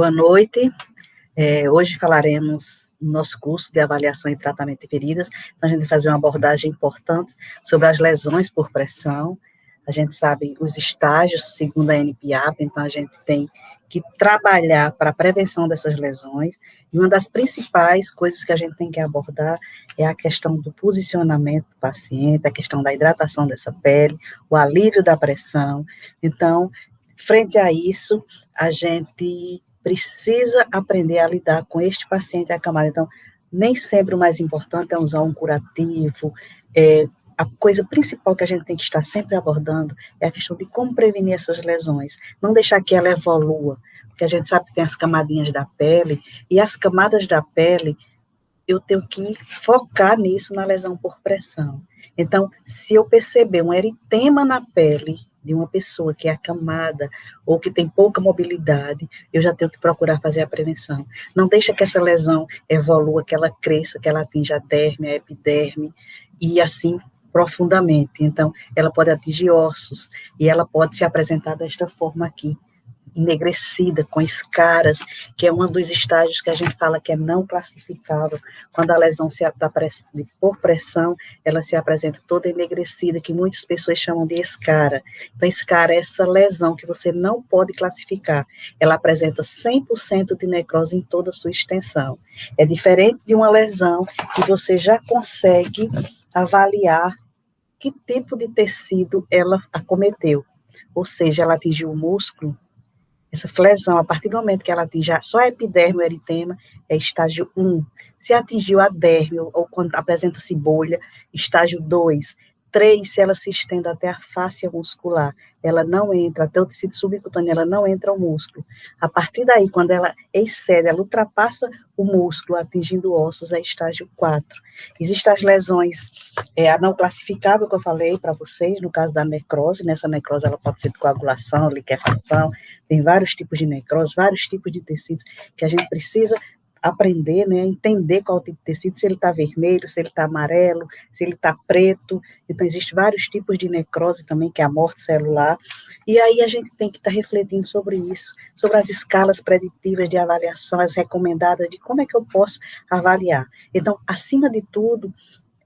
Boa noite. Hoje falaremos no nosso curso de avaliação e tratamento de feridas. Então, a gente vai fazer uma abordagem importante sobre as lesões por pressão. A gente sabe os estágios, segundo a NPAP, então a gente tem que trabalhar para a prevenção dessas lesões. E uma das principais coisas que a gente tem que abordar é a questão do posicionamento do paciente, a questão da hidratação dessa pele, o alívio da pressão. Então, frente a isso, a gente precisa aprender a lidar com este paciente acamado. Então, nem sempre o mais importante é usar um curativo. A coisa principal que a gente tem que estar sempre abordando é a questão de como prevenir essas lesões. Não deixar que ela evolua, porque a gente sabe que tem as camadinhas da pele, e as camadas da pele, eu tenho que focar nisso, na lesão por pressão. Então, se eu perceber um eritema na pele de uma pessoa que é acamada ou que tem pouca mobilidade, eu já tenho que procurar fazer a prevenção. Não deixa que essa lesão evolua, que ela cresça, que ela atinja a derme, a epiderme, e assim profundamente. Então, ela pode atingir ossos, e ela pode se apresentar desta forma aqui, enegrecida, com escaras, que é um dos estágios que a gente fala que é não classificável. Quando a lesão por pressão, ela se apresenta toda enegrecida, que muitas pessoas chamam de escara. Então, escara é essa lesão que você não pode classificar. Ela apresenta 100% de necrose em toda a sua extensão. É diferente de uma lesão que você já consegue avaliar que tipo de tecido ela acometeu. Ou seja, ela atingiu o músculo. Essa lesão, a partir do momento que ela atinge só a epiderme ou eritema, é estágio 1. Se atingiu a derme, ou quando apresenta-se bolha, estágio 2. 3, se ela se estende até a fáscia muscular, ela não entra, até o tecido subcutâneo, ela não entra ao músculo. A partir daí, quando ela excede, ela ultrapassa o músculo, atingindo ossos, é estágio 4. Existem as lesões, a não classificável, que eu falei para vocês, no caso da necrose. Nessa necrose ela pode ser de coagulação, liquefação, tem vários tipos de necrose, vários tipos de tecidos que a gente precisa aprender, né, entender qual tipo de tecido, se ele está vermelho, se ele está amarelo, se ele está preto. Então, existem vários tipos de necrose também, que é a morte celular, e aí a gente tem que estar refletindo sobre isso, sobre as escalas preditivas de avaliação, as recomendadas, de como é que eu posso avaliar. Então, acima de tudo,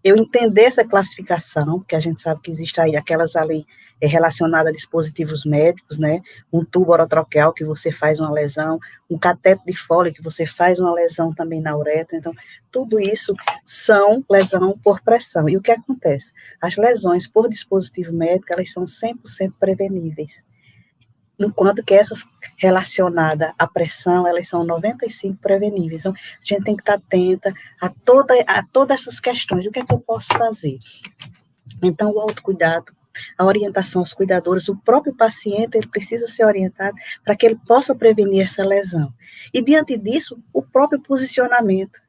eu entender essa classificação, porque a gente sabe que existe aí aquelas ali relacionadas a dispositivos médicos, né, um tubo orotroqueal que você faz uma lesão, um cateto de Foley que você faz uma lesão também na uretra. Então, tudo isso são lesão por pressão. E o que acontece? As lesões por dispositivo médico, elas são 100% preveníveis, enquanto que essas relacionadas à pressão, elas são 95% preveníveis. Então, a gente tem que estar atenta a todas essas questões. O que é que eu posso fazer? Então, o autocuidado, a orientação aos cuidadores, o próprio paciente, ele precisa ser orientado para que ele possa prevenir essa lesão. E, diante disso, o próprio posicionamento.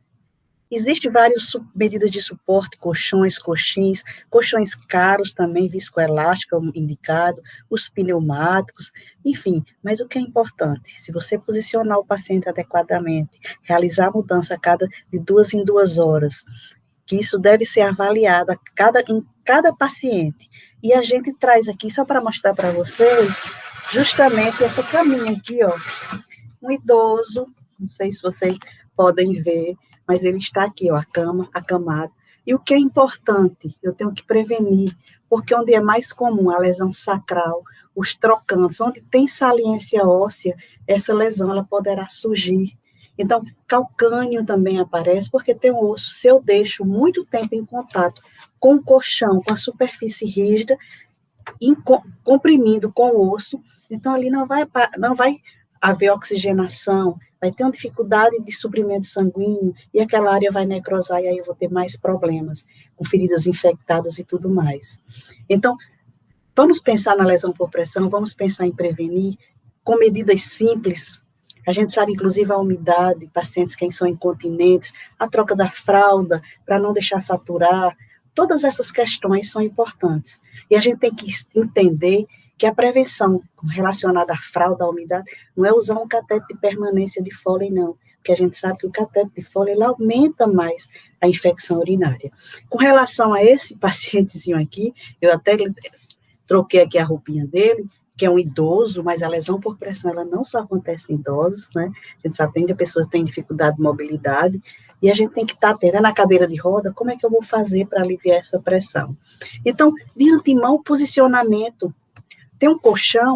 Existem várias medidas de suporte, colchões, coxins, colchões caros também, viscoelástico indicado, os pneumáticos, enfim. Mas o que é importante? Se você posicionar o paciente adequadamente, realizar a mudança a cada de 2 em 2 horas, que isso deve ser avaliado em cada paciente. E a gente traz aqui, só para mostrar para vocês, justamente essa caminha aqui, ó, um idoso, não sei se vocês podem ver, mas ele está aqui, ó, acamado. E o que é importante, eu tenho que prevenir, porque onde é mais comum a lesão sacral, os trocantes, onde tem saliência óssea, essa lesão ela poderá surgir. Então, calcânio também aparece, porque tem um osso, se eu deixo muito tempo em contato com o colchão, com a superfície rígida, comprimindo com o osso, então ali não vai haver oxigenação, vai ter uma dificuldade de suprimento sanguíneo, e aquela área vai necrosar, e aí eu vou ter mais problemas, com feridas infectadas e tudo mais. Então, vamos pensar na lesão por pressão, vamos pensar em prevenir, com medidas simples. A gente sabe, inclusive, a umidade, pacientes que são incontinentes, a troca da fralda, para não deixar saturar, todas essas questões são importantes. E a gente tem que entender que a prevenção relacionada à fralda, à umidade, não é usar um cateto de permanência de Foley, não, porque a gente sabe que o cateto de Foley, ele aumenta mais a infecção urinária. Com relação a esse pacientezinho aqui, eu até troquei aqui a roupinha dele, que é um idoso, mas a lesão por pressão, ela não só acontece em idosos, né? A gente sabe que a pessoa tem dificuldade de mobilidade, e a gente tem que estar atento na cadeira de roda, como é que eu vou fazer para aliviar essa pressão? Então, de antemão, o posicionamento, tem um colchão,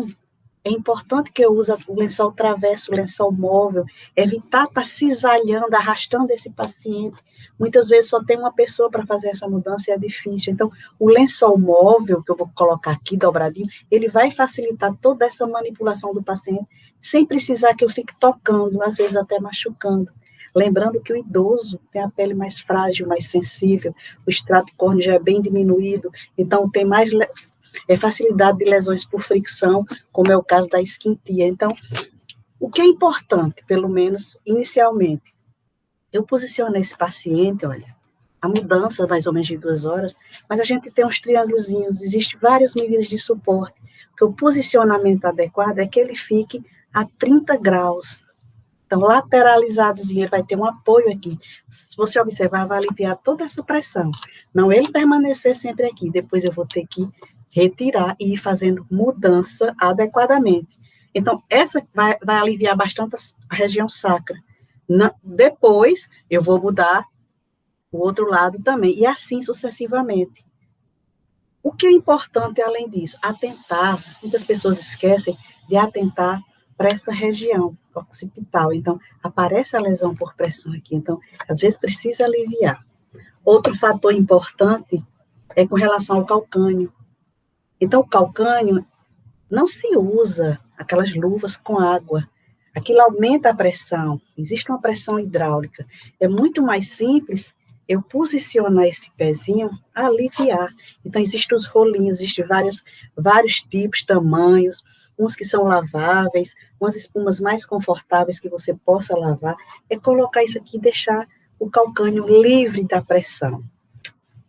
é importante que eu use o lençol travesso, o lençol móvel, evitar estar cisalhando, arrastando esse paciente. Muitas vezes só tem uma pessoa para fazer essa mudança e é difícil. Então, o lençol móvel, que eu vou colocar aqui dobradinho, ele vai facilitar toda essa manipulação do paciente, sem precisar que eu fique tocando, às vezes até machucando. Lembrando que o idoso tem a pele mais frágil, mais sensível, o extrato córneo já é bem diminuído, então tem mais facilidade de lesões por fricção, como é o caso da esquintia. Então, o que é importante, pelo menos inicialmente, eu posiciono esse paciente, olha, a mudança mais ou menos de 2 horas, mas a gente tem uns triângulozinhos, existem várias medidas de suporte, que o posicionamento adequado é que ele fique a 30 graus. Então, lateralizadozinho, ele vai ter um apoio aqui. Se você observar, vai aliviar toda essa pressão. Não ele permanecer sempre aqui, depois eu vou ter que retirar e ir fazendo mudança adequadamente. Então, essa vai aliviar bastante a região sacra. Depois, eu vou mudar o outro lado também, e assim sucessivamente. O que é importante, além disso? Atentar, muitas pessoas esquecem de atentar para essa região occipital. Então, aparece a lesão por pressão aqui, então, às vezes precisa aliviar. Outro fator importante é com relação ao calcânio. Então, o calcânio não se usa aquelas luvas com água. Aquilo aumenta a pressão, existe uma pressão hidráulica. É muito mais simples eu posicionar esse pezinho, aliviar. Então, existem os rolinhos, existem vários tipos, tamanhos, uns que são laváveis, umas espumas mais confortáveis que você possa lavar. É colocar isso aqui e deixar o calcânio livre da pressão.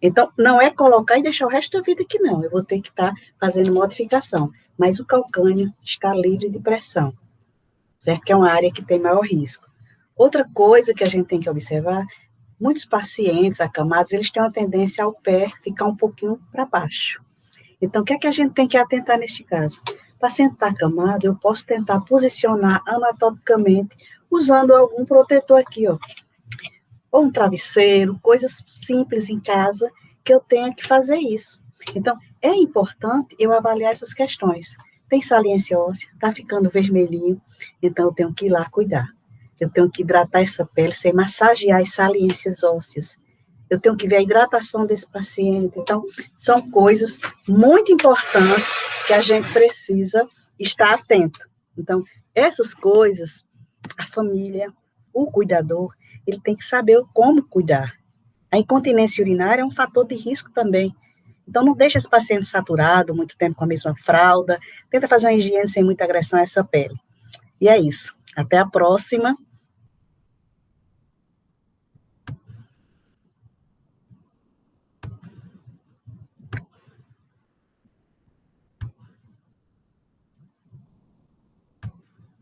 Então, não é colocar e deixar o resto da vida aqui, não. Eu vou ter que estar fazendo modificação. Mas o calcânio está livre de pressão, certo? Que é uma área que tem maior risco. Outra coisa que a gente tem que observar, muitos pacientes acamados, eles têm uma tendência ao pé ficar um pouquinho para baixo. Então, o que é que a gente tem que atentar neste caso? O paciente está acamado, eu posso tentar posicionar anatomicamente usando algum protetor aqui, ó. Ou um travesseiro, coisas simples em casa, que eu tenha que fazer isso. Então, é importante eu avaliar essas questões. Tem saliência óssea, está ficando vermelhinho, então eu tenho que ir lá cuidar. Eu tenho que hidratar essa pele, sem massagear as saliências ósseas. Eu tenho que ver a hidratação desse paciente. Então, são coisas muito importantes que a gente precisa estar atento. Então, essas coisas, a família, o cuidador, ele tem que saber como cuidar. A incontinência urinária é um fator de risco também. Então, não deixa esse paciente saturado muito tempo com a mesma fralda. Tenta fazer uma higiene sem muita agressão a essa pele. E é isso. Até a próxima.